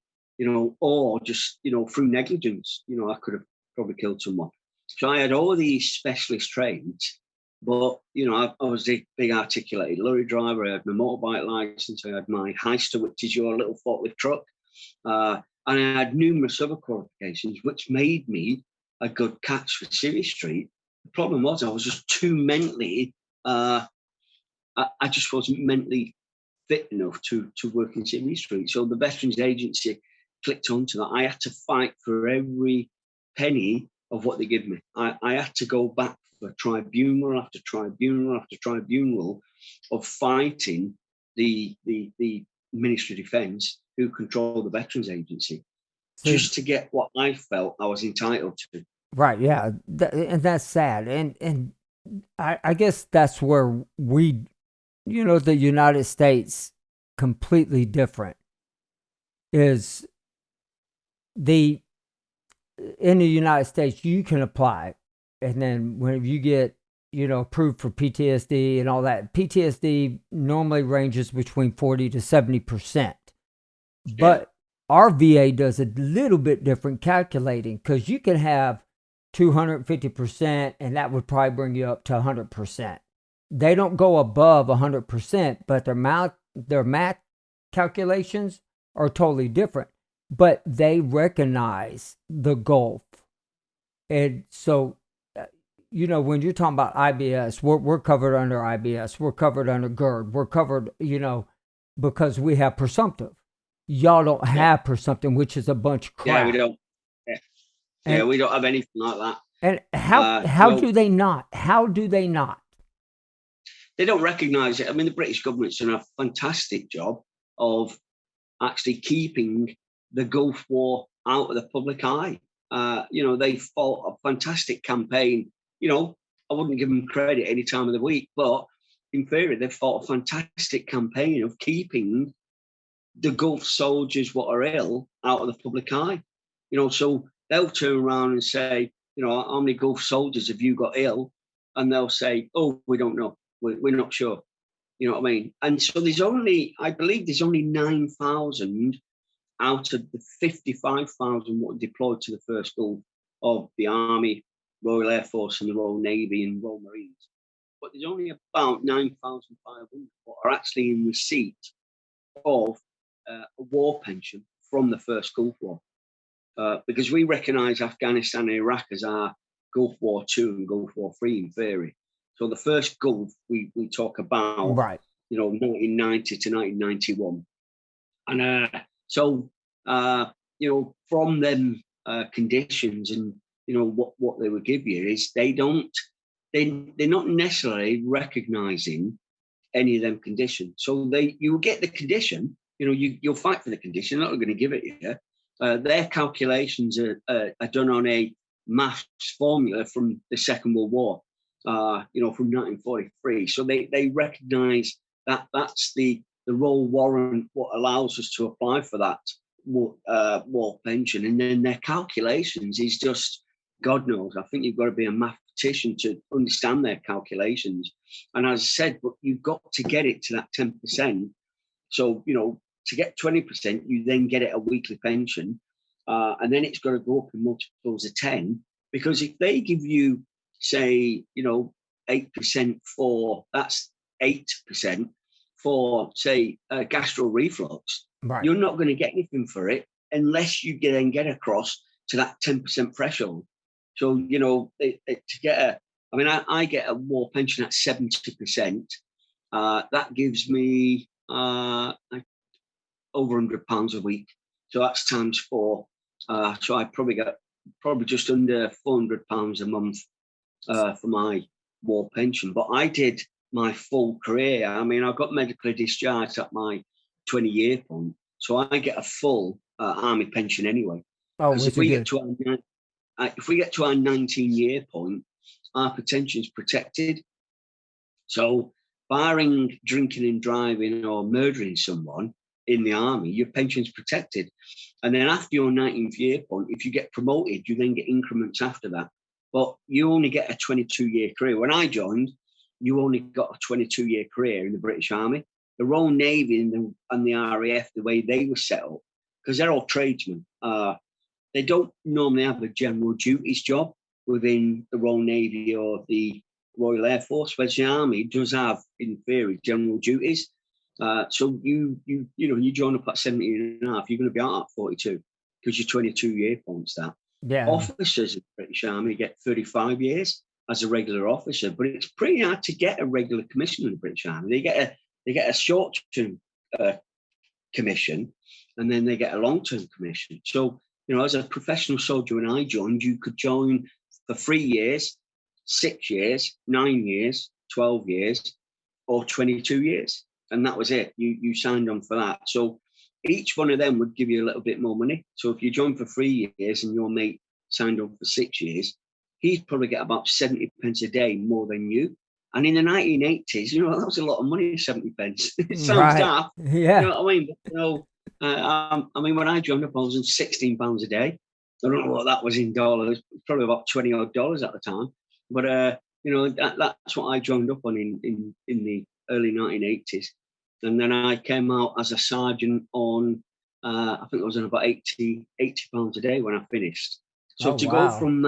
or just, through negligence, I could have probably killed someone. So I had all these specialist traits, but, I was a big articulated lorry driver. I had my motorbike license. I had my Heister, which is your little forklift truck. And I had numerous other qualifications, which made me a good catch for Civvy Street. The problem was I was just too mentally, I just wasn't mentally fit enough to work in Civvy Street. So the Veterans Agency clicked onto that. I had to fight for every penny of what they give me. I had to go back for tribunal after tribunal after tribunal of fighting the Ministry of Defence, who control the Veterans Agency, just to get what I felt I was entitled to. Right, yeah, and that's sad. And I guess that's where we, the United States, completely different, is in the United States, you can apply, and then when you get, approved for PTSD and all that, PTSD normally ranges between 40 to 70%. But our VA does a little bit different calculating, because you can have 250%, and that would probably bring you up to 100%. They don't go above 100%, but their math calculations are totally different. But they recognize the Gulf. And so, when you're talking about IBS, we're covered under IBS. We're covered under GERD. We're covered, because we have presumptive. Y'all don't have presumptive, which is a bunch of crap. Yeah, we don't. Yeah, we don't have anything like that. And how do they not? How do they not? They don't recognise it. I mean, the British government's done a fantastic job of actually keeping the Gulf War out of the public eye. They fought a fantastic campaign. I wouldn't give them credit any time of the week, but in theory, they've fought a fantastic campaign of keeping the Gulf soldiers what are ill out of the public eye. So they'll turn around and say, how many Gulf soldiers have you got ill? And they'll say, oh, we don't know. We're not sure. You know what I mean? And so I believe there's only 9,000 out of the 55,000 what deployed to the first Gulf of the Army, Royal Air Force and the Royal Navy and Royal Marines. But there's only about 9,500 what are actually in receipt of a war pension from the first Gulf War. Because we recognise Afghanistan and Iraq as our Gulf War II and Gulf War III in theory. So the first Gulf we talk about, 1990 to 1991. And from them conditions and, what they would give you is they're not necessarily recognising any of them conditions. So you get the condition, you'll fight for the condition, they're not going to give it you. Their calculations are done on a maths formula from the Second World War, from 1943. So they recognise that that's the role warrant what allows us to apply for that war pension, and then their calculations is just God knows. I think you've got to be a mathematician to understand their calculations. And as I said, but you've got to get it to that 10%. So, to get 20%, you then get it a weekly pension. And then it's got to go up in multiples of 10. Because if they give you, say, 8% for, that's 8% for, say, gastro reflux, Right. you're not going to get anything for it unless you then get across to that 10% threshold. So, to get I get a war pension at 70%. That gives me over £100 a week. So that's times 4. So I probably get just under £400 a month for my war pension. But I did my full career. I got medically discharged at my 20-year point. So I get a full army pension anyway. Oh, Because if we get to our 19-year point, our pension's protected. So barring drinking and driving or murdering someone in the army, your pension's protected. And then after your 19th year point, if you get promoted, you then get increments after that. But you only get a 22-year career. When I joined, you only got a 22-year career in the British Army. The Royal Navy and the RAF, the way they were set up, because they're all tradesmen, they don't normally have a general duties job within the Royal Navy or the Royal Air Force, whereas the Army does have, in theory, general duties. So you join up at 17 and a half, you're going to be out at 42 because you're 22-year points that. Yeah. Officers in the British Army get 35 years as a regular officer, but it's pretty hard to get a regular commission in the British Army. They get a short-term commission, and then they get a long-term commission. So, as a professional soldier when I joined, you could join for 3 years, 6 years, 9 years, 12 years, or 22 years. And that was it. You signed on for that. So each one of them would give you a little bit more money. So if you joined for 3 years and your mate signed on for 6 years, he'd probably get about 70 pence a day more than you. And in the 1980s, that was a lot of money, 70 pence. It sounds daft. Yeah. You know what I mean? When I joined up, I was on £16 a day. I don't know what that was in dollars. Probably about $20 odd at the time. But that's what I joined up on in the early 1980s. And then I came out as a sergeant on, I think I was on about £80 a day when I finished. So go from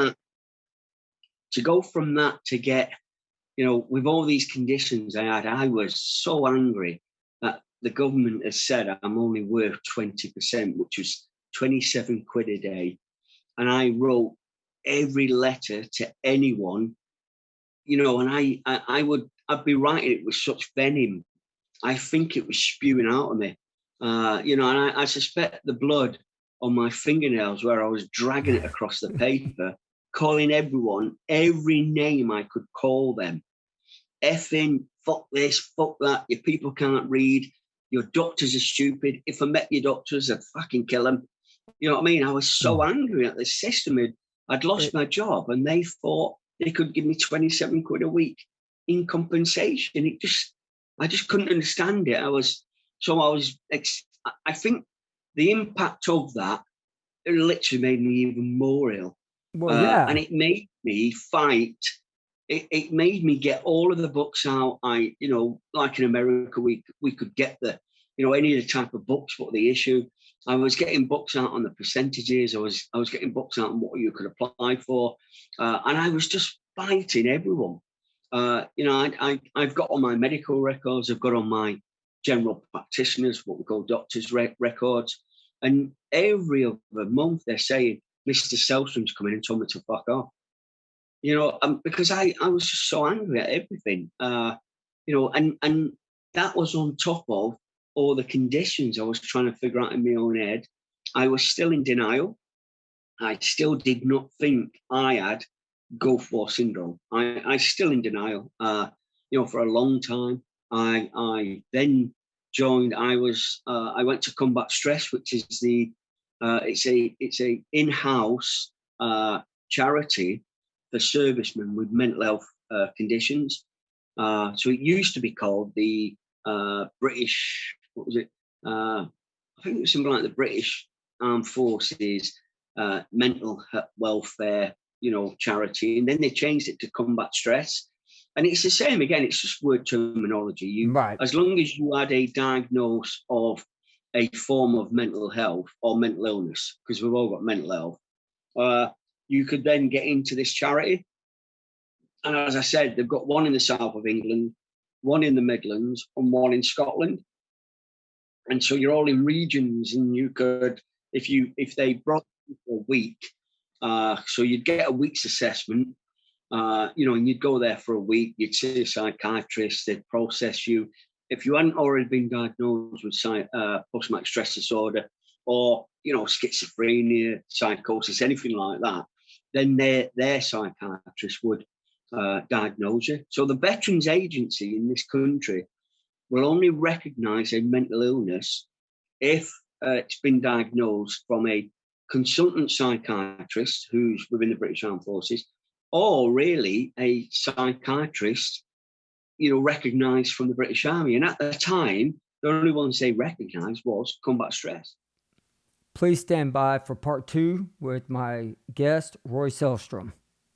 that to get, with all these conditions I had, I was so angry that the government has said I'm only worth 20%, which was 27 quid a day. And I wrote every letter to anyone, and I'd be writing it with such venom. I think it was spewing out of me, and I suspect the blood on my fingernails where I was dragging it across the paper, calling everyone every name I could call them. Effing, fuck this, fuck that, your people can't read, your doctors are stupid. If I met your doctors, I'd fucking kill them. You know what I mean? I was so angry at the system. I'd lost my job and they thought they could give me 27 quid a week in compensation. I just couldn't understand it. I think the impact of that, it literally made me even more ill. Well, yeah. And it made me fight. It made me get all of the books out. Like in America, we could get any of the type of books, what they issue. I was getting books out on the percentages. I was getting books out on what you could apply for. And I was just fighting everyone. I've got on my medical records. I've got on my general practitioners, what we call doctors' records. And every other month they're saying, Mr. Sellstrom's coming and told me to fuck off. Because I was just so angry at everything. And that was on top of all the conditions I was trying to figure out in my own head. I was still in denial. I still did not think I had Gulf War syndrome. I still in denial. For a long time. I then joined. I went to Combat Stress, which is it's a in-house charity for servicemen with mental health conditions. So it used to be called the British. What was it? I think it was something like the British armed forces, mental welfare, charity, and then they changed it to combat stress. And it's the same again. It's just word terminology. Right. As long as you had a diagnosis of a form of mental health or mental illness, because we've all got mental health, you could then get into this charity. And as I said, they've got one in the south of England, one in the Midlands, and one in Scotland. And so you're all in regions, and you could, if they brought you for a week, so you'd get a week's assessment, and you'd go there for a week, you'd see a psychiatrist, they'd process you. If you hadn't already been diagnosed with post-traumatic stress disorder or, schizophrenia, psychosis, anything like that, then their psychiatrist would diagnose you. So the Veterans Agency in this country will only recognise a mental illness if it's been diagnosed from a consultant psychiatrist who's within the British Armed Forces, or really a psychiatrist, recognised from the British Army. And at the time, the only ones they recognised was combat stress. Please stand by for part 2 with my guest, Roy Sellstrom.